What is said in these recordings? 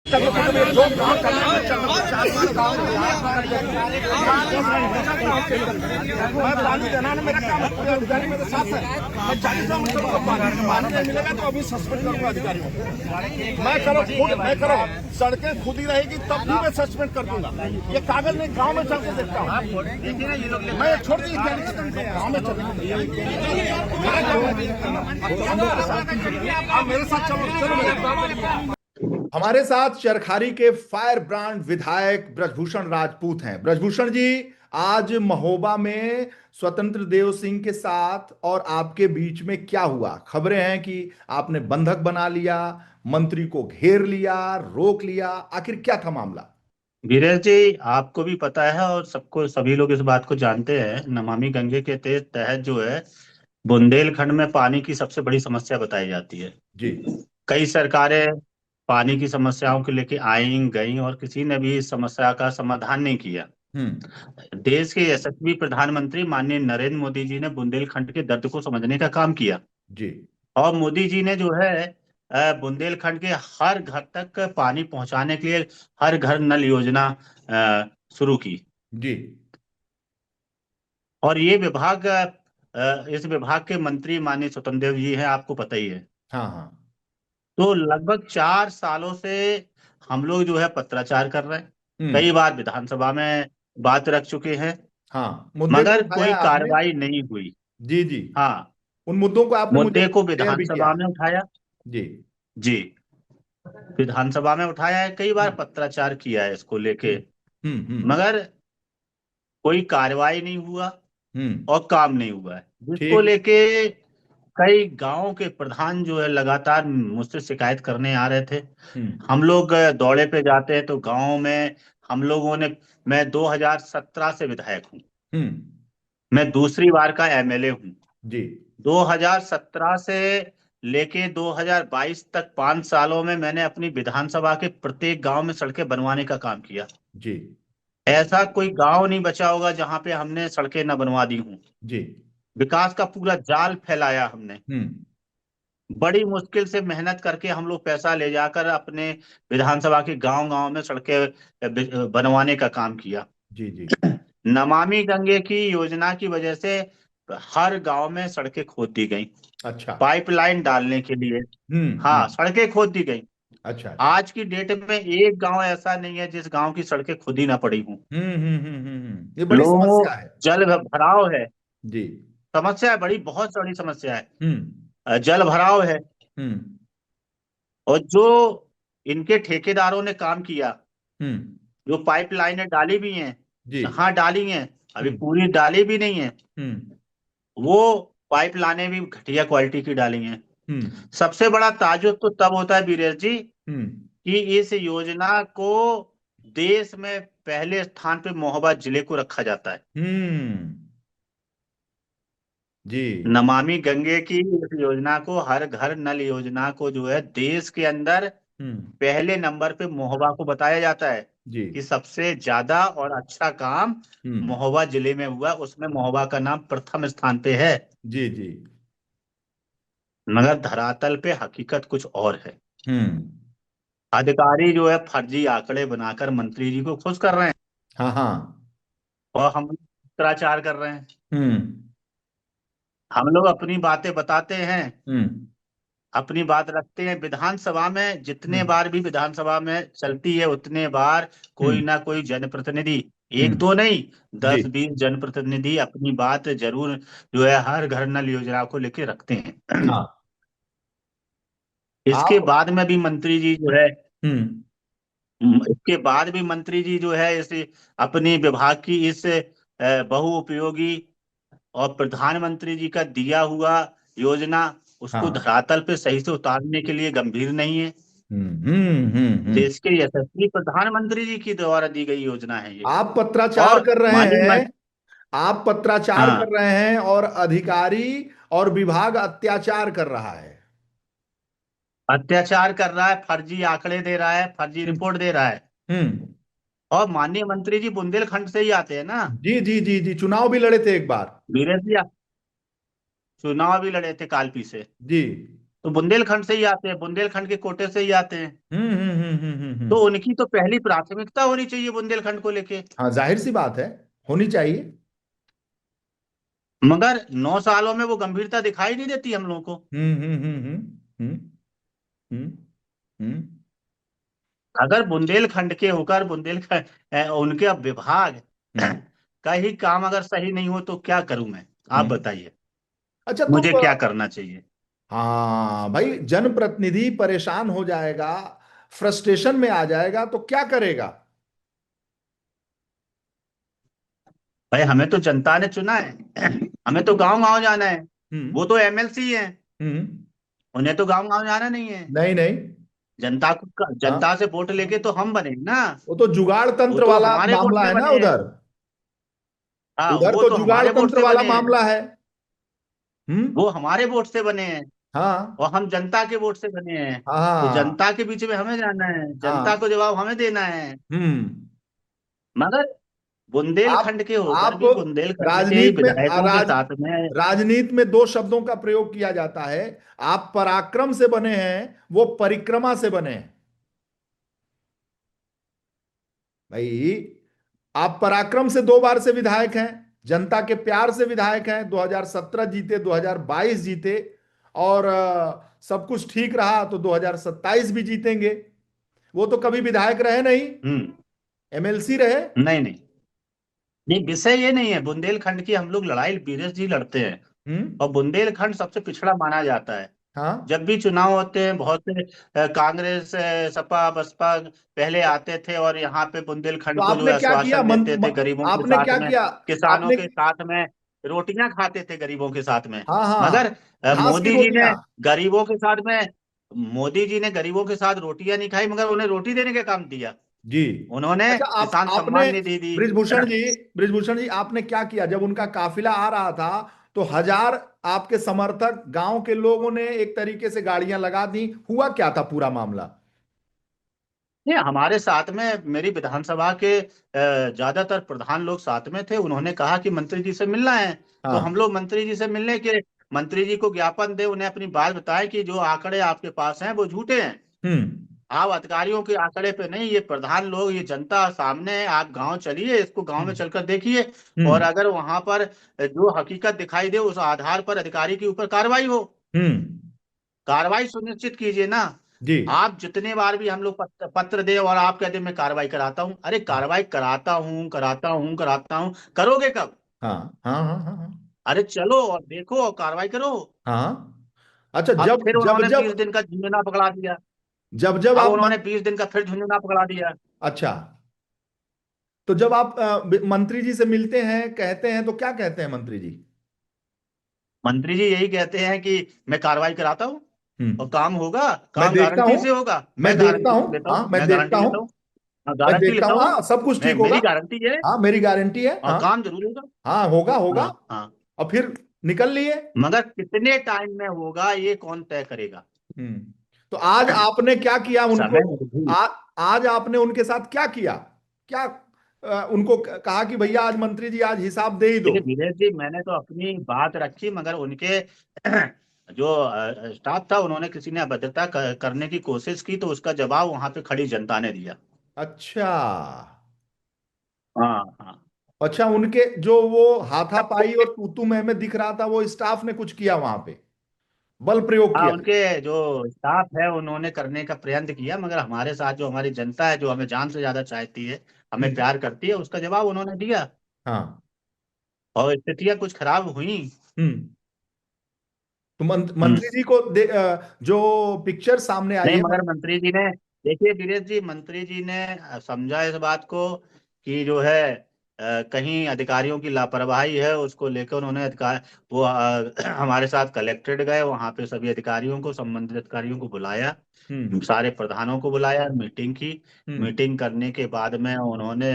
जो काम करना है मैं पानी देना ना मेरा काम है, पूरे अधिकारी मेरे साथ है। मैं 40 मीटर को पानी नहीं मिलेगा तो अभी सस्पेंड करूंगा अधिकारी को। मैं करो सड़कें खुद ही रहेगी तब भी मैं सस्पेंड कर दूंगा। ये कागज नहीं गाँव में चल के देखता हूँ। मैं छोड़ दी गाँव में चल आप मेरे साथ चलो चलो। हमारे साथ चरखारी के फायर ब्रांड विधायक ब्रजभूषण राजपूत हैं। ब्रजभूषण जी, आज महोबा में स्वतंत्र देव सिंह के साथ और आपके बीच में क्या हुआ? खबरें हैं कि आपने बंधक बना लिया, मंत्री को घेर लिया, रोक लिया, आखिर क्या था मामला? वीरेश जी, आपको भी पता है और सभी लोग इस बात को जानते हैं। नमामि गंगे के तहत जो है बुंदेलखंड में पानी की सबसे बड़ी समस्या बताई जाती है। जी। कई सरकारें पानी की समस्याओं को लेके आई गई और किसी ने भी इस समस्या का समाधान नहीं किया। देश के यशस्वी प्रधानमंत्री माननीय नरेंद्र मोदी जी ने बुंदेलखंड के दर्द को समझने का काम किया जी। और मोदी जी ने जो है बुंदेलखंड के हर घर तक पानी पहुंचाने के लिए हर घर नल योजना शुरू की। जी। और ये विभाग इस विभाग के मंत्री माननीय स्वतंत्र देव जी हैं, आपको पता ही है। हाँ हाँ। तो लगभग 4 सालों से हम लोग जो है पत्राचार कर रहे हैं, कई बार विधानसभा में बात रख चुके हैं। हाँ, मुद्दे को मगर कोई उठाया आपने। कार्रवाई नहीं हुई। जी जी। हाँ, उन मुद्दों को आपने मुझे मुद्दे को शेयर भी किया विधानसभा है। में उठाया। जी जी, विधानसभा में उठाया है, कई बार पत्राचार किया है इसको लेके, मगर कोई कार्रवाई नहीं हुआ और काम नहीं हुआ है, जिसको ठीक। लेके कई गांवों के प्रधान जो है लगातार मुझसे शिकायत करने आ रहे थे। हम लोग दौरे पे जाते हैं तो गांव में हम लोगों ने, मैं 2017 से विधायक हूँ, मैं दूसरी बार का एमएलए हूँ जी। 2017 से लेके 2022 तक 5 सालों में मैंने अपनी विधानसभा के प्रत्येक गांव में सड़कें बनवाने का काम किया। जी। ऐसा कोई गांव नहीं बचा होगा जहां पे हमने सड़कें न बनवा दी हूं। जी। विकास का पूरा जाल फैलाया हमने। बड़ी मुश्किल से मेहनत करके हम लोग पैसा ले जाकर अपने विधानसभा के गांव गांव में सड़कें बनवाने का काम किया। जी जी। नमामि गंगे की योजना की वजह से हर गांव में सड़कें खोद दी गई, अच्छा। पाइपलाइन डालने के लिए। हाँ, सड़कें खोद दी गई। अच्छा। आज की डेट में एक गांव ऐसा नहीं है जिस गांव की सड़कें खुदी ना पड़ी हूं। ये बड़ी लोगों समस्या है। जल भराव है, जी। समस्या है, बहुत बड़ी समस्या है। जल हम्म। भराव है। और जो इनके ठेकेदारों ने काम किया, जो पाइपलाइनें डाली भी हैं, जी। जहां डाली हैं, अभी पूरी डाली भी नहीं है, वो पाइपलाइनें भी घटिया क्वालिटी की डाली हैं। सबसे बड़ा ताजुब तो तब होता है वीरेश जी कि इस योजना को देश में पहले स्थान पे महोबा जिले को रखा जाता है। जी। नमामि गंगे की इस योजना को, हर घर नल योजना को जो है देश के अंदर पहले नंबर पे महोबा को बताया जाता है जी। कि सबसे ज्यादा और अच्छा काम महोबा जिले में हुआ, उसमें महोबा का नाम प्रथम स्थान पे है। जी जी। मगर धरातल पे हकीकत कुछ और है। अधिकारी जो है फर्जी आंकड़े बनाकर मंत्री जी को खुश कर रहे हैं। हाँ हाँ। और हम पत्राचार कर रहे हैं। हम लोग अपनी बातें बताते हैं, अपनी बात रखते हैं। विधानसभा में जितने बार भी विधानसभा में चलती है उतने बार कोई ना कोई जनप्रतिनिधि, एक दो नहीं, 10-20 जनप्रतिनिधि अपनी बात जरूर जो है हर घर नल योजना को लेके रखते हैं। हाँ। इसके आप। बाद में भी मंत्री जी जो है इसके बाद भी मंत्री जी जो है इस अपनी विभाग की इस बहुउपयोगी और प्रधानमंत्री जी का दिया हुआ योजना, उसको धरातल पे सही से उतारने के लिए गंभीर नहीं है। देश के यशस्वी प्रधानमंत्री जी की द्वारा दी गई योजना है ये। आप पत्राचार और कर रहे माननीय हैं। आप पत्राचार कर रहे हैं और अधिकारी और विभाग अत्याचार कर रहा है। अत्याचार कर रहा है, फर्जी आंकड़े दे रहा है, फर्जी रिपोर्ट दे रहा है। और माननीय मंत्री जी बुंदेलखंड से ही आते हैं ना। जी जी जी जी। चुनाव भी लड़े थे एक बार। वीरेश जी चुनाव भी लड़े थे कालपी से, जी। तो बुंदेलखंड से ही आते हैं, बुंदेलखंड के कोटे से ही आते हैं। तो उनकी तो पहली प्राथमिकता होनी चाहिए बुंदेलखंड को लेके। हाँ, जाहिर सी बात है, होनी चाहिए। मगर 9 सालों में वो गंभीरता दिखाई नहीं देती हम लोगों को। हम्म हम्म अगर बुंदेलखंड के होकर बुंदेलखंड उनके अब विभाग हम्म। का ही काम अगर सही नहीं हो तो क्या करूं मैं, आप हम्म। बताइए अच्छा, तो मुझे क्या करना चाहिए। हाँ भाई, जनप्रतिनिधि परेशान हो जाएगा, फ्रस्ट्रेशन में आ जाएगा तो क्या करेगा? भाई हमें तो जनता ने चुना है, हमें तो गांव गांव जाना है। हम्म वो तो एमएलसी हैं, हम्म। उन्हें तो गांव गांव जाना नहीं है। नहीं नहीं। जनता को, हाँ, जनता से वोट लेके तो हम बने ना। वो तो जुगाड़ वो तंत्र तो वाला हमारे वोट मामला से है ना बने हैं। उधर। हाँ उधर वो तो तो जुगाड़ हमारे वोट तंत्र से वाला बने हैं। मामला है। वो हमारे वोट से बने हैं हाँ और हम जनता के वोट से बने हैं। तो हाँ जनता के बीच में हमें जाना है, जनता हाँ। को जवाब हमें देना है। हम्म। मगर आप बुंदेलखंड के होकर आप भी बुंदेलखंड के ही राजनीति में विधायकों के साथ में। राजनीति में दो शब्दों का प्रयोग किया जाता है। आप पराक्रम से बने हैं, वो परिक्रमा से बने हैं। भाई, आप पराक्रम से 2 बार से विधायक हैं, जनता के प्यार से विधायक हैं, 2017 जीते, 2022 जीते, और सब कुछ ठीक रहा तो 2027 भी जीतेंगे। वो तो कभी विधायक रहे नहीं, हम्म। एमएलसी रहे। नहीं नहीं नहीं, विषय ये नहीं है। बुंदेलखंड की हम लोग लड़ाई बीरेश जी लड़ते हैं। हम्म। और बुंदेलखंड सबसे पिछड़ा माना जाता है। हाँ, जब भी चुनाव होते हैं बहुत से कांग्रेस सपा बसपा पहले आते थे और यहाँ पे तो बुंदेलखंड को जो आपने है क्या किया? आश्वासन देते थे गरीबों के आपने साथ क्या में, किया? किसानों आपने, के साथ में, रोटियां खाते थे गरीबों के साथ में। हाँ हाँ, मगर घास की मोदी जी ने रोटियां। गरीबों के साथ में, मोदी जी ने गरीबों के साथ रोटियां नहीं खाई मगर उन्हें रोटी देने का काम किया। जी। उन्होंने अच्छा, आप किसान आपने, सम्मान निधि दी। ब्रिजभूषण जी, ब्रिजभूषण जी, आपने क्या किया जब उनका काफिला आ रहा था? तो हजार आपके समर्थक गांव के लोगों ने एक तरीके से गाड़ियां लगा दी, हुआ क्या था पूरा मामला? नहीं, हमारे साथ में मेरी विधानसभा के ज्यादातर प्रधान लोग साथ में थे। उन्होंने कहा कि मंत्री जी से मिलना है। तो हम हाँ। लोग मंत्री जी से मिलने के, मंत्री जी को ज्ञापन दे, उन्हें अपनी बात बताए कि जो आंकड़े आपके पास हैं वो झूठे हैं। हम्म आप अधिकारियों के आंकड़े पे नहीं, ये प्रधान लोग, ये जनता सामने है, आप गांव चलिए, इसको गांव में हम्म चलकर देखिए। और हम्म अगर वहां पर जो हकीकत दिखाई दे उस आधार पर अधिकारी के ऊपर कार्रवाई हो। हम्म। कार्रवाई सुनिश्चित कीजिए ना। जी। आप जितने बार भी हम लोग पत्र दे और आप कहते हैं मैं कार्रवाई कराता हूं, अरे कार्रवाई कराता हूं कराता हूं कराता हूं, करोगे कब? हाँ हाँ हाँ हाँ हाँ अरे चलो और देखो और कार्रवाई करो। हाँ। अच्छा, अब जब फिर जब उन्होंने जब 20 दिन का झुंझुना पकड़ा दिया। जब जब अब आप उन्होंने 20 दिन का फिर झुंझुना पकड़ा दिया। अच्छा, तो जब आप मंत्री जी से मिलते हैं, कहते हैं, तो क्या कहते हैं मंत्री जी? मंत्री जी यही कहते हैं कि मैं कार्रवाई कराता हूँ और हम्म। काम होगा, मैं काम देखता हूं, गारंटी से होगा। मैं मैं देखता गारंटी हूं, लेता हाँ हूँ, मैं मैं देखता गारंटी हूं, लेता हूँ। हाँ, मैं गारंटी देखता लेता हूँ, हूँ। हाँ सब कुछ मैं, ठीक होगा। मेरी गारंटी है हाँ, मेरी गारंटी है, और हाँ। काम जरूर होगा। हाँ, होगा होगा। हाँ हाँ। और फिर निकल लिए। मगर कितने टाइम में होगा ये कौन तय करेगा। हम्म। तो आज आपने क्या किया उनको? समय नहीं। आज आपने उनके साथ क्या किया? क्या उनको कहा कि भैया आज मंत्री जी आज हिसाब दे ही दो? देखिए धीरेश जी, मैंने तो अपनी बात रखी मगर उनके जो स्टाफ था उन्होंने, किसी ने अभद्रता करने की कोशिश की तो उसका जवाब वहां पे खड़ी जनता ने दिया। अच्छा। हाँ हाँ। अच्छा, उनके जो वो हाथापाई और तूतू में दिख रहा था, वो स्टाफ ने कुछ किया वहां पे, बल प्रयोग हाँ किया? उनके जो स्टाफ है उन्होंने करने का प्रयत्न किया मगर हमारे साथ जो हमारी जनता है जो हमें जान से ज्यादा चाहती है, हमें हम्म। प्यार करती है, उसका जवाब उन्होंने दिया। हाँ। और स्थितियां कुछ खराब हुई। हम्म। तो हम्म। मंत्री जी को जो पिक्चर सामने आई नहीं है मगर मंत्री जी ने, देखिए धीरेश जी, मंत्री जी ने समझा इस बात को कि जो है कहीं अधिकारियों की लापरवाही है, उसको लेकर उन्होंने अधिकार, वो हमारे साथ कलेक्ट्रेट गए, वहां पे सभी अधिकारियों को, संबंधित अधिकारियों को बुलाया, हम्म सारे प्रधानों को बुलाया, मीटिंग की। हम्म मीटिंग करने के बाद में उन्होंने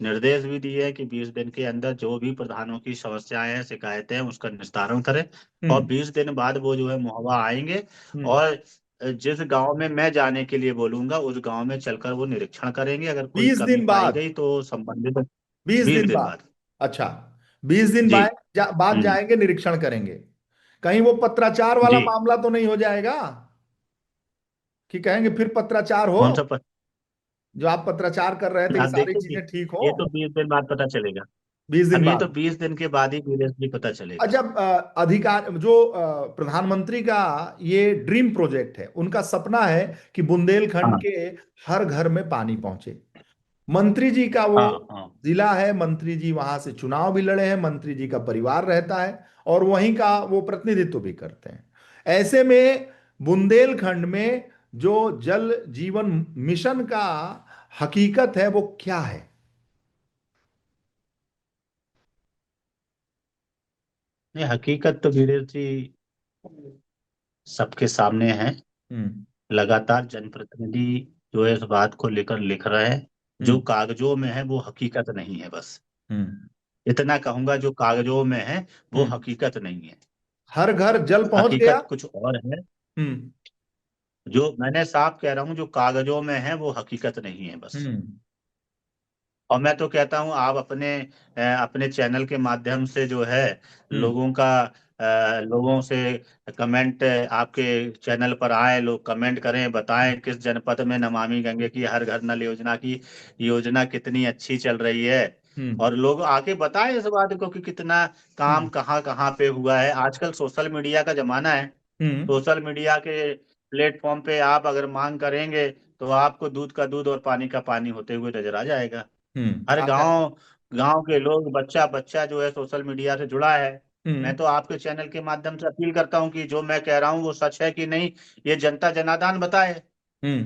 निर्देश भी दिए कि 20 दिन के अंदर जो भी प्रधानों की समस्याएं हैं, शिकायतें हैं, उसका निस्तारण करें। और हम्म 20 दिन बाद वो जो है महोबा आएंगे हम्म। और जिस गांव में मैं जाने के लिए बोलूंगा उस गांव में चलकर वो निरीक्षण करेंगे। अगर कोई 20 दिन कमी पाई बाद? गई तो संबंधित, 20 दिन 20 दिन बाद? बाद। अच्छा, 20 दिन जी। बाद हम्म। जाएंगे, निरीक्षण करेंगे। कहीं वो पत्राचार वाला जी। मामला तो नहीं हो जाएगा कि कहेंगे फिर पत्राचार हो? कौन सा पद? जो आप पत्राचार कर रहे थे कि आप सारी देखिए चीजें ठीक ये हो। तो 20 दिन बाद पता चलेगा। 20 दिन अब ये तो बाद। 20 दिन के बाद ही सीरियसली पता चलेगा। जब अधिकार जो प्रधानमंत्री का ये ड्रीम प्रोजेक्ट है, उनका सपना है कि बुंदेलखंड हाँ के हर घर में पानी पहुंचे। मंत्री जी का वो हाँ हाँ। जिला है, मंत्री जी वहां से चुनाव भी लड़े हैं, मंत्री जी का परिवार रहता है और वहीं का वो प्रतिनिधित्व भी करते हैं। ऐसे में बुंदेलखंड में जो जल जीवन मिशन का हकीकत है वो क्या है? नहीं, हकीकत तो धीरे जी सबके सामने है। हम्म। लगातार जनप्रतिनिधि जो है इस बात को लेकर लिख रहे हैं। जो हम्म। कागजों में है वो हकीकत नहीं है बस। हम्म। इतना कहूंगा, जो कागजों में है वो हम्म। हकीकत नहीं है। हर घर जल पहुंच गया। हकीकत कुछ और है। हम्म। जो मैंने साफ कह रहा हूँ, जो कागजों में है वो हकीकत नहीं है बस। हम्म। और मैं तो कहता हूँ आप अपने चैनल के माध्यम से जो है हम्म। लोगों से कमेंट आपके चैनल पर आए, लोग कमेंट करें, बताएं किस जनपद में नमामि गंगे की हर घर नल योजना की योजना कितनी अच्छी चल रही है। हम्म। और लोग आके बताएं इस बात को कि कितना काम हम्म। कहाँ कहाँ पे हुआ है। आजकल सोशल मीडिया का जमाना है। हम्म। सोशल मीडिया के प्लेटफॉर्म पे आप अगर मांग करेंगे तो आपको दूध का दूध और पानी का पानी होते हुए नजर आ जाएगा। हर आ जाए। गांव गांव के लोग, बच्चा बच्चा जो है सोशल मीडिया से जुड़ा है। मैं हम्म। तो आपके चैनल के माध्यम से अपील करता हूं कि जो मैं कह रहा हूं वो सच है कि नहीं, ये जनता जनार्दन बताए हम्म।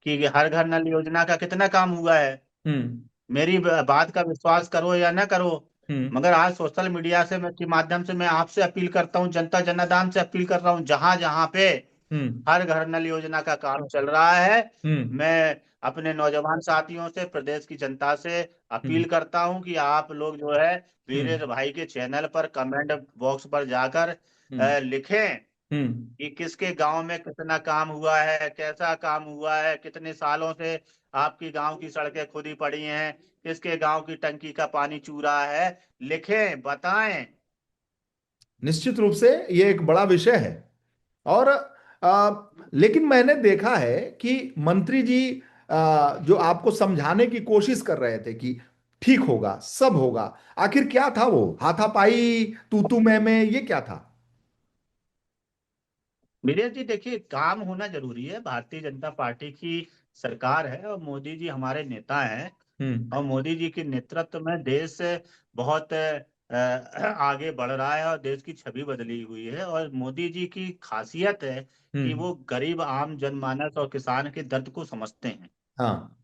कि हर घर नल योजना का कितना काम हुआ है। हम्म। मेरी बात का विश्वास करो या ना करो, हम्म। मगर आज सोशल मीडिया से के माध्यम से मैं आपसे अपील करता हूं, जनता जनार्दन से अपील कर रहा हूं, जहां जहां पे हम्म। हर घर नल योजना का काम चल रहा है, हम्म। मैं अपने नौजवान साथियों से, प्रदेश की जनता से अपील हम्म। करता हूं कि आप लोग जो है हम्म। वीरेश भाई के चैनल पर कमेंट बॉक्स पर जाकर हम्म। लिखें हम्म। कि किसके गांव में कितना काम हुआ है, कैसा काम हुआ है, कितने सालों से आपकी गांव की सड़कें खुदी पड़ी हैं, किसके गांव की टंकी का पानी चू रहा है। लिखें, बताएं। निश्चित रूप से ये एक बड़ा विषय है। और लेकिन मैंने देखा है कि मंत्री जी जो आपको समझाने की कोशिश कर रहे थे कि ठीक होगा, सब होगा, आखिर क्या था वो हाथापाई, तू मैं ये क्या था? वीरेश जी देखिए, काम होना जरूरी है। भारतीय जनता पार्टी की सरकार है और मोदी जी हमारे नेता हैं। हम्म। और मोदी जी के नेतृत्व में देश बहुत आगे बढ़ रहा है और देश की छवि बदली हुई है। और मोदी जी की खासियत है कि हम्म। वो गरीब आम जनमानस और किसान के दर्द को समझते हैं। हाँ।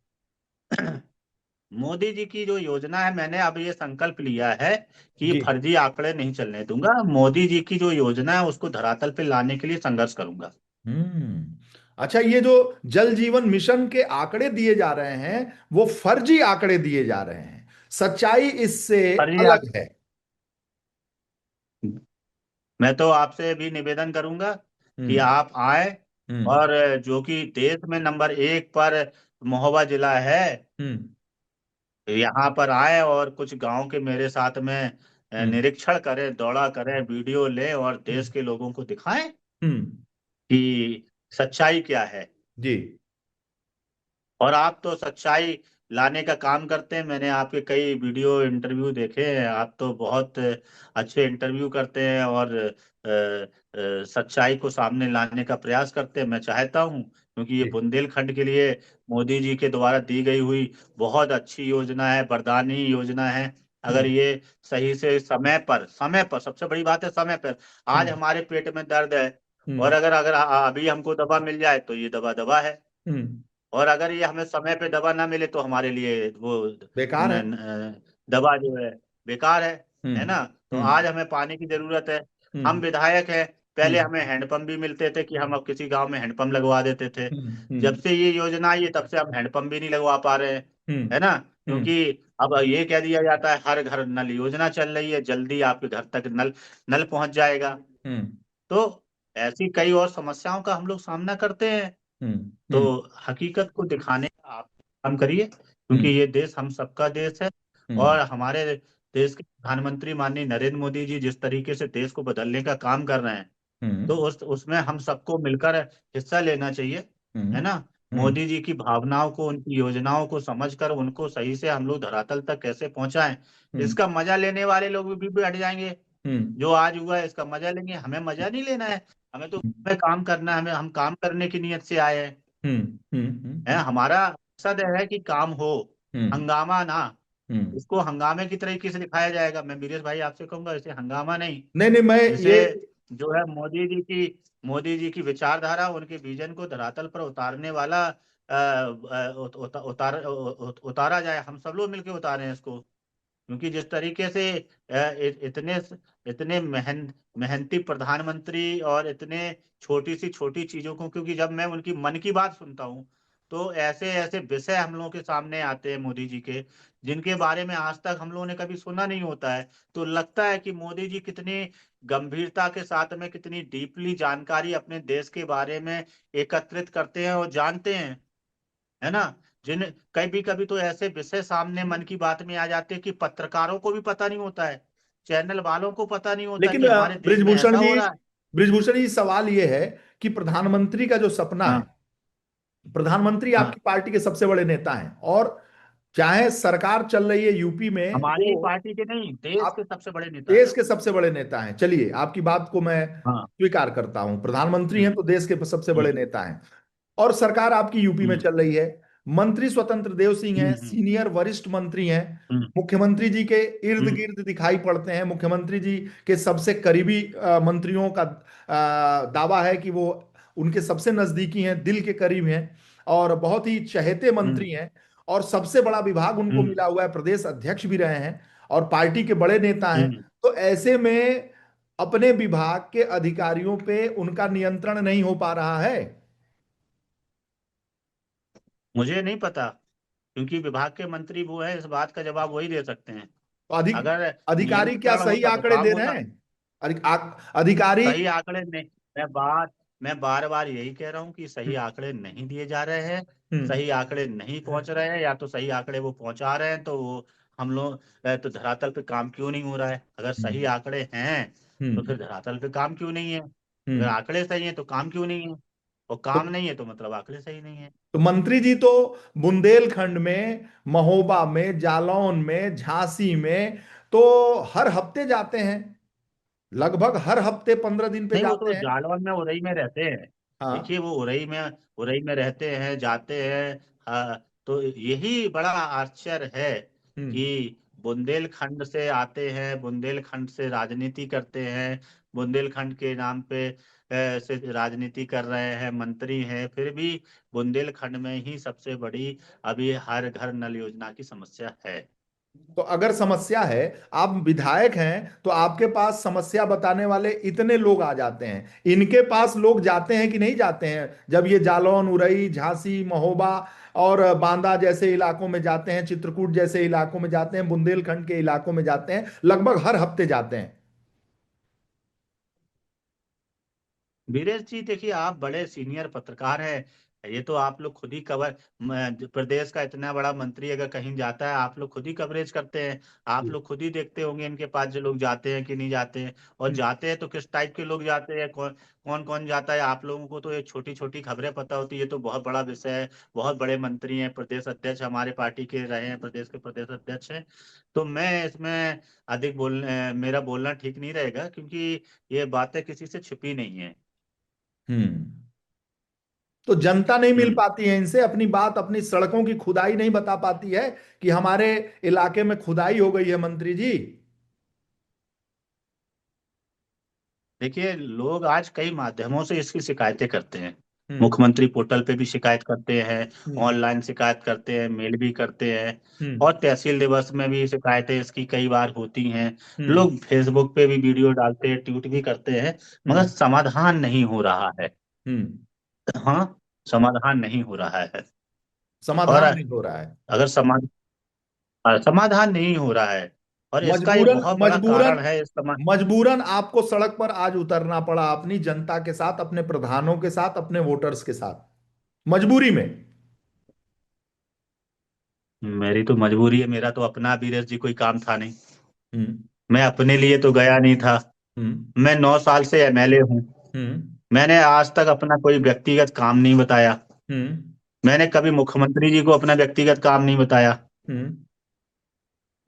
मोदी जी की जो योजना है, मैंने अब ये संकल्प लिया है कि जी। फर्जी आंकड़े नहीं चलने दूंगा। मोदी जी की जो योजना है उसको धरातल पे लाने के लिए संघर्ष करूंगा। हम्म। अच्छा, ये जो जल जीवन मिशन के आंकड़े दिए जा रहे हैं वो फर्जी आंकड़े दिए जा रहे हैं, सच्चाई इससे फर्जी अलग है। मैं तो आपसे भी निवेदन करूंगा कि हम्म। आप आए हम्म। और जो कि देश में नंबर 1 पर महोबा जिला है, हम्म। यहाँ पर आए और कुछ गांव के मेरे साथ में हम्म। निरीक्षण करें, दौड़ा करें, वीडियो लें और हम्म। देश के लोगों को दिखाएं हम्म। कि सच्चाई क्या है। जी। और आप तो सच्चाई लाने का काम करते हैं। मैंने आपके कई वीडियो इंटरव्यू देखे हैं। आप तो बहुत अच्छे इंटरव्यू करते हैं और सच्चाई को सामने लाने का प्रयास करते हैं। मैं चाहता हूं, क्योंकि ये जी। बुंदेलखंड के लिए मोदी जी के द्वारा दी गई हुई बहुत अच्छी योजना है, वरदानी योजना है। अगर हम्म। ये सही से समय पर, सबसे बड़ी बात है समय पर। आज हम्म। हमारे पेट में दर्द है और हम्म। अगर अगर अभी हमको दवा मिल जाए तो ये दवा दवा है। हम्म। और अगर ये हमें समय पे दवा ना मिले तो हमारे लिए वो बेकार है। दवा जो है बेकार है हम्म। ना। तो हम्म। आज हमें पानी की जरूरत है। हम हम्म। विधायक हैं, पहले हम्म। हमें हैंडपंप भी मिलते थे कि हम अब किसी गांव में हैंडपंप लगवा देते थे। हम्म। जब हम्म। से ये योजना आई है तब से हम हैंडपंप भी नहीं लगवा पा रहे हैं, हम्म। है ना। हम्म। क्योंकि अब ये कह दिया जाता है हर घर नल योजना चल रही है, जल्दी आपके घर तक नल नल पहुंच जाएगा। हम्म। तो ऐसी कई और समस्याओं का हम लोग सामना करते हैं। हम्म। तो हम्म। हकीकत को दिखाने का आप काम करिए, क्योंकि हम्म। ये देश हम सबका देश है। हम्म। और हमारे देश के प्रधानमंत्री माननीय नरेंद्र मोदी जी जिस तरीके से देश को बदलने का काम कर रहे हैं, हम्म। तो उसमें हम सबको मिलकर हिस्सा लेना चाहिए, है हम्म। ना। मोदी जी की भावनाओं को, उनकी योजनाओं को समझकर उनको सही से हम लोग धरातल तक कैसे पहुंचाएं, इसका मजा लेने वाले लोग भी बैठ जाएंगे। जो आज हुआ है इसका मजा लेंगे, हमें मजा नहीं लेना है, हमें तो हमें काम करना है, हमें हम काम करने की नीयत से आए हैं। हमारा मकसद है कि काम हो, हंगामा ना। इसको हंगामे की तरीके से दिखाया जाएगा। मैं वीरेश भाई आपसे कहूंगा इसे हंगामा नहीं, नहीं नहीं, मैं इसे ये जो है मोदी जी की विचारधारा, उनके विजन को धरातल पर उतारने वाला उतारा जाए। हम सब लोग मिलकर उतारें इसको, क्योंकि जिस तरीके से इतने इतने मेहनती प्रधानमंत्री और इतने छोटी चीजों को, क्योंकि जब मैं उनकी मन की बात सुनता हूँ तो ऐसे ऐसे विषय हम लोगों के सामने आते हैं मोदी जी के, जिनके बारे में आज तक हम लोगों ने कभी सुना नहीं होता है। तो लगता है कि मोदी जी कितनी गंभीरता के साथ में, कितनी डीपली जानकारी अपने देश के बारे में एकत्रित करते हैं और जानते हैं, है ना। जिन कभी कभी तो ऐसे विषय सामने मन की बात में आ जाते हैं कि पत्रकारों को भी पता नहीं होता है, चैनल वालों को पता नहीं होता लेकिन कि हमारे देश में ब्रिजभूषण ऐसा जी, हो रहा है। ब्रिजभूषण जी, सवाल ये है कि प्रधानमंत्री का जो सपना है, हाँ प्रधानमंत्री हाँ, आपकी पार्टी के सबसे बड़े नेता हैं, और चाहे सरकार चल रही है यूपी में, हमारी वो पार्टी के नहीं, देश आप के सबसे बड़े नेता देश है। के सबसे बड़े नेता हैं। चलिए, आपकी बात को मैं हाँ। स्वीकार करता हूं, प्रधानमंत्री हैं हम्म तो देश के सबसे बड़े हम्म नेता हैं, और सरकार आपकी यूपी में हम्म चल रही है। मंत्री स्वतंत्र देव सिंह हैं, हम्म सीनियर वरिष्ठ मंत्री हैं, हम्म मुख्यमंत्री जी के इर्द हम्म गिर्द दिखाई पड़ते हैं, मुख्यमंत्री जी के सबसे करीबी मंत्रियों का दावा है कि वो उनके सबसे नजदीकी हैं, दिल के करीब हैं, और बहुत ही चहेते हम्म मंत्री हैं, और सबसे बड़ा विभाग उनको हम्म मिला हुआ है, प्रदेश अध्यक्ष भी रहे हैं, और पार्टी के बड़े नेता हैं। हम्म। तो ऐसे में अपने विभाग के अधिकारियों पे उनका नियंत्रण नहीं हो पा रहा है। मुझे नहीं पता, क्योंकि विभाग के मंत्री वो है, इस बात का जवाब वही दे सकते हैं। तो अगर अधिकारी क्या नियंत्रण सही होता तो आंकड़े काम दे रहे होता। हैं? अधिकारी। सही आंकड़े नहीं, मैं बार बार यही कह रहा हूँ कि सही आंकड़े नहीं दिए जा रहे हैं, हम्म सही आंकड़े नहीं पहुंच रहे हैं, या तो सही आंकड़े वो पहुंचा रहे हैं तो वो हम लोग तो धरातल पे काम क्यों नहीं हो रहा है? अगर सही हम्म आंकड़े हैं तो हम्म फिर धरातल पे काम क्यों नहीं है? अगर हम्म। आंकड़े सही है तो काम क्यों नहीं है? और तो काम नहीं है तो मतलब आंकड़े सही नहीं है। तो मंत्री जी तो बुंदेलखंड में, महोबा में, जालौन में, झांसी में तो हर हफ्ते जाते हैं, लगभग हर हफ्ते 15 दिन पे नहीं, वो जाते तो हैं। जालौन में उरई में रहते हैं। हाँ। देखिए वो उरई में रहते हैं, जाते हैं। तो यही बड़ा आश्चर्य है हम्म कि बुंदेलखंड से आते हैं, बुंदेलखंड से राजनीति करते हैं, बुंदेलखंड के नाम पे से राजनीति कर रहे हैं, मंत्री हैं, फिर भी बुंदेलखंड में ही सबसे बड़ी अभी हर घर नल योजना की समस्या है। तो अगर समस्या है, आप विधायक हैं, तो आपके पास समस्या बताने वाले इतने लोग आ जाते हैं, इनके पास लोग जाते हैं कि नहीं जाते हैं? जब ये जालौन, उरई, झांसी, महोबा और बांदा जैसे इलाकों में जाते हैं, चित्रकूट जैसे इलाकों में जाते हैं, बुंदेलखंड के इलाकों में जाते हैं, लगभग हर हफ्ते जाते हैं। वीरेश जी, देखिए आप बड़े सीनियर पत्रकार हैं, ये तो आप लोग खुद ही कवर प्रदेश का इतना बड़ा मंत्री अगर कहीं जाता है, आप लोग खुद ही कवरेज करते हैं, आप लोग खुद ही देखते होंगे इनके पास जो लोग जाते हैं कि नहीं जाते हैं, और हम्म जाते हैं तो किस टाइप के लोग जाते हैं, कौन कौन कौन जाता है। आप लोगों को तो ये छोटी छोटी खबरें पता होती है, ये तो बहुत बड़ा विषय है। बहुत बड़े मंत्री हैं, प्रदेश अध्यक्ष हमारे पार्टी के रहे हैं, प्रदेश के प्रदेश अध्यक्ष हैं। तो मैं इसमें अधिक मेरा बोलना ठीक नहीं रहेगा, क्योंकि ये बातें किसी से छुपी नहीं है। हम्म। तो जनता नहीं मिल हम्म। पाती है इनसे, अपनी बात, अपनी सड़कों की खुदाई नहीं बता पाती है कि हमारे इलाके में खुदाई हो गई है मंत्री जी। देखिए लोग आज कई माध्यमों से इसकी शिकायतें करते हैं। हम्म मुख्यमंत्री पोर्टल पे भी शिकायत करते हैं, हम्म ऑनलाइन शिकायत करते हैं, मेल भी करते हैं, हम्म और तहसील दिवस में भी शिकायतें इसकी कई बार होती हैं। हम्म लोग फेसबुक पे भी वीडियो डालते हैं, ट्वीट भी करते हैं, मगर हम्म समाधान नहीं हो रहा है। हम्म। हाँ, समाधान नहीं हो रहा है। और समाधान नहीं हो रहा है। अगर समाधान नहीं हो रहा है, और इसका एक मजबूरन बहुत बड़ा मजबूरन कारण है इस समा मजबूरन आपको सड़क पर आज उतरना पड़ा, अपनी जनता के साथ, अपने प्रधानों के साथ, अपने वोटर्स के साथ, मजबूरी में। मेरी तो मजबूरी है, मेरा तो अपना वीरेश जी कोई काम था नहीं। हम्म मैं अपने लिए तो गया नहीं था। हम्म मैं 9 साल से एमएलए हूँ। हम्म मैंने आज तक अपना कोई व्यक्तिगत काम नहीं बताया। हम्म मैंने कभी मुख्यमंत्री जी को अपना व्यक्तिगत काम नहीं बताया।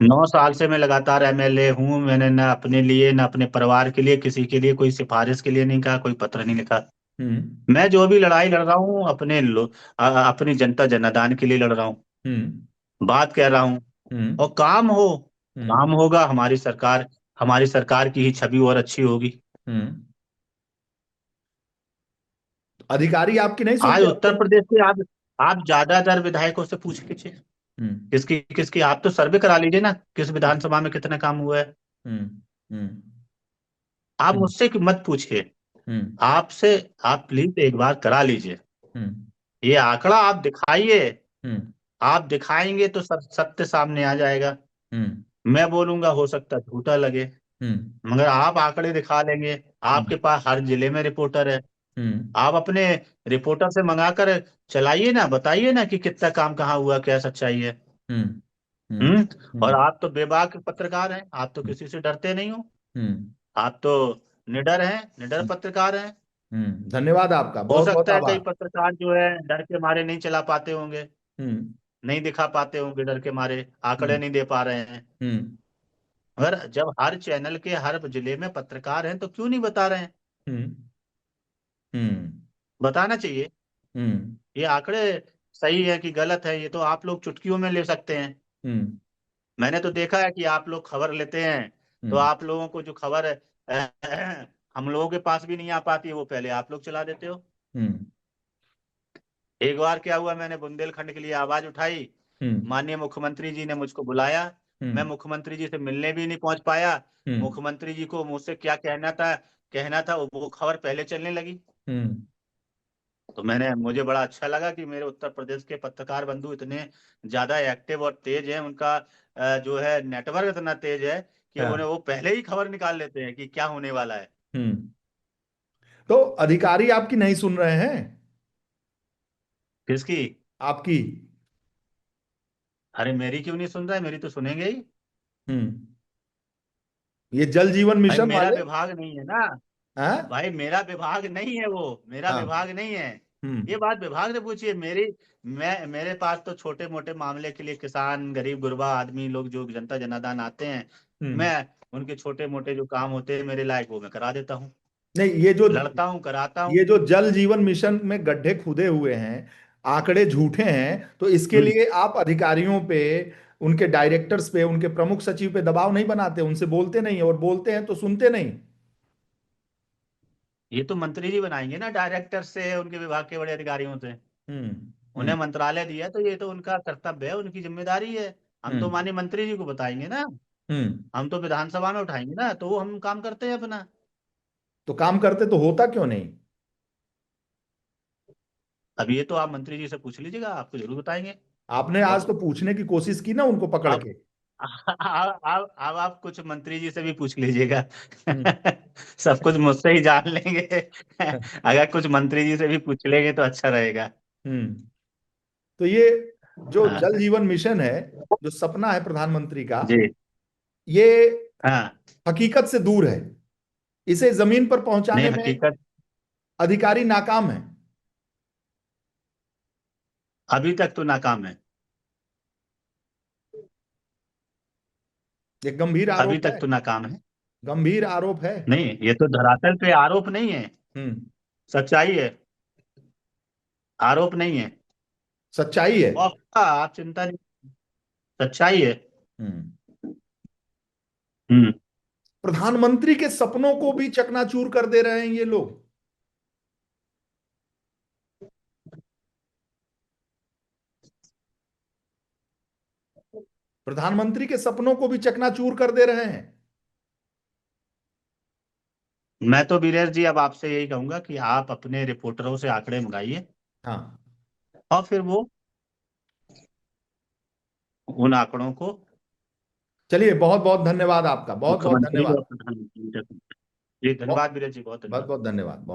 9 साल से मैं लगातार एमएलए हूँ। मैंने न अपने लिए न अपने परिवार के लिए किसी के लिए कोई सिफारिश के लिए नहीं कहा, कोई पत्र नहीं लिखा। मैं जो भी लड़ाई लड़ रहा हूँ अपनी जनता जनार्दन के लिए लड़ रहा हूँ, बात कह रहा हूँ। और काम होगा। हमारी सरकार की ही छवि और अच्छी होगी। अधिकारी आपकी नहीं आज सुनते उत्तर आपको? प्रदेश के आप ज्यादातर विधायकों से पूछ लीजिए, किसकी किसकी आप तो सर्वे करा लीजिए ना, किस विधानसभा में कितना काम हुआ है। आप मुझसे मत पूछिए, आपसे आप प्लीज एक बार करा लीजिए। ये आंकड़ा आप दिखाइए, आप दिखाएंगे तो सत्य सामने आ जाएगा। मैं बोलूंगा हो सकता है झूठा लगे, मगर आप आंकड़े दिखा लेंगे। आपके पास हर जिले में रिपोर्टर है, आप अपने रिपोर्टर से मंगाकर चलाइए ना, बताइए ना कि कितना काम कहाँ हुआ, क्या सच्चाई है। और आप तो बेबाक पत्रकार हैं, आप तो किसी से डरते नहीं हो, आप तो निडर हैं, निडर पत्रकार हैं। धन्यवाद आपका, हो बहुत बहुत सकता है कई आभार। पत्रकार जो है डर के मारे नहीं चला पाते होंगे, नहीं दिखा पाते होंगे, डर के मारे आंकड़े नहीं दे पा रहे हैं। मगर जब हर चैनल के हर जिले में पत्रकार हैं तो क्यों नहीं बता रहे हैं? बताना चाहिए। ये आंकड़े सही है कि गलत है, ये तो आप लोग चुटकियों में ले सकते हैं। मैंने तो देखा है कि आप लोग खबर लेते हैं तो आप लोगों को जो खबर हम लोगों के पास भी नहीं आ पाती, वो पहले आप लोग चला देते हो। एक बार क्या हुआ, मैंने बुंदेलखंड के लिए आवाज उठाई, माननीय मुख्यमंत्री जी ने मुझको बुलाया, मैं मुख्यमंत्री जी से मिलने भी नहीं पहुंच पाया। मुख्यमंत्री जी को मुझसे क्या कहना था वो खबर पहले चलने लगी। तो मुझे बड़ा अच्छा लगा कि मेरे उत्तर प्रदेश के पत्रकार बंधु इतने ज्यादा एक्टिव और तेज हैं, उनका जो है नेटवर्क इतना तेज है कि वो पहले ही खबर निकाल लेते हैं कि क्या होने वाला है। तो अधिकारी आपकी नहीं सुन रहे हैं? किसकी? आपकी। अरे मेरी क्यों नहीं सुन रहा है, मेरी तो सुनेंगे ही। ये जल जीवन भाई मिशन मेरा वाले? विभाग नहीं है ना, हैं? भाई मेरा विभाग नहीं है, वो मेरा हाँ। विभाग नहीं है। ये बात विभाग से पूछिए। मेरे पास तो छोटे मोटे मामले के लिए किसान, गरीब गुरबा आदमी लोग जो जनता जनार्दन आते हैं, मैं उनके छोटे मोटे जो काम होते हैं मेरे लायक, वो मैं करा देता हूँ, नहीं, लड़ता हूँ, कराता हूँ। ये जो जल जीवन मिशन में गड्ढे खुदे हुए हैं, आंकड़े झूठे हैं, तो इसके लिए आप अधिकारियों पे, उनके डायरेक्टर्स पे, उनके प्रमुख सचिव पे दबाव नहीं बनाते, उनसे बोलते नहीं, और बोलते हैं तो सुनते नहीं। ये तो मंत्री जी बनाएंगे ना, डायरेक्टर से, उनके विभाग के बड़े अधिकारियों से। उन्हें मंत्रालय दिया तो ये तो उनका कर्तव्य है, उनकी जिम्मेदारी है। हम तो माननीय मंत्री जी को बताएंगे ना, हम तो विधानसभा में उठाएंगे ना, तो वो हम काम करते हैं अपना। तो काम करते तो होता क्यों नहीं? अब ये तो आप मंत्री जी से पूछ लीजिएगा, आपको जरूर बताएंगे। आपने आज और तो पूछने की कोशिश की ना उनको पकड़ अब के। अब आप कुछ मंत्री जी से भी पूछ लीजिएगा। हम्म। सब कुछ मुझसे ही जान लेंगे। अगर कुछ मंत्री जी से भी पूछ लेंगे तो अच्छा रहेगा। हम्म। तो ये जो हाँ जल जीवन मिशन है, जो सपना है प्रधानमंत्री का, जी। ये हाँ, हकीकत से दूर है। इसे जमीन पर नहीं पहुंचाने में हकीकत अधिकारी नाकाम है। अभी तक तो नाकाम है, ये गंभीर अभी आरोप तक है। तो नाकाम है। गंभीर आरोप है। नहीं, ये तो धरातल पे आरोप नहीं है, हम्म। सच्चाई है, आरोप नहीं है। सच्चाई है। और आप चिंता नहीं, सच्चाई है। हम्म। हम्म। प्रधानमंत्री के सपनों को भी चकनाचूर कर दे रहे हैं ये लोग। प्रधानमंत्री के सपनों को भी चकनाचूर कर दे रहे हैं। मैं तो वीरेश जी अब आपसे यही कहूंगा कि आप अपने रिपोर्टरों से आंकड़े मंगाइए, हाँ। और फिर वो उन आंकड़ों को चलिए, बहुत बहुत धन्यवाद आपका, बहुत बहुत मुख्यमंत्री और धन्यवाद। प्रधानमंत्री तक। जी बहुत धन्यवाद वीरेश जी, बहुत बहुत धन्यवाद। बहुत धन्यवाद।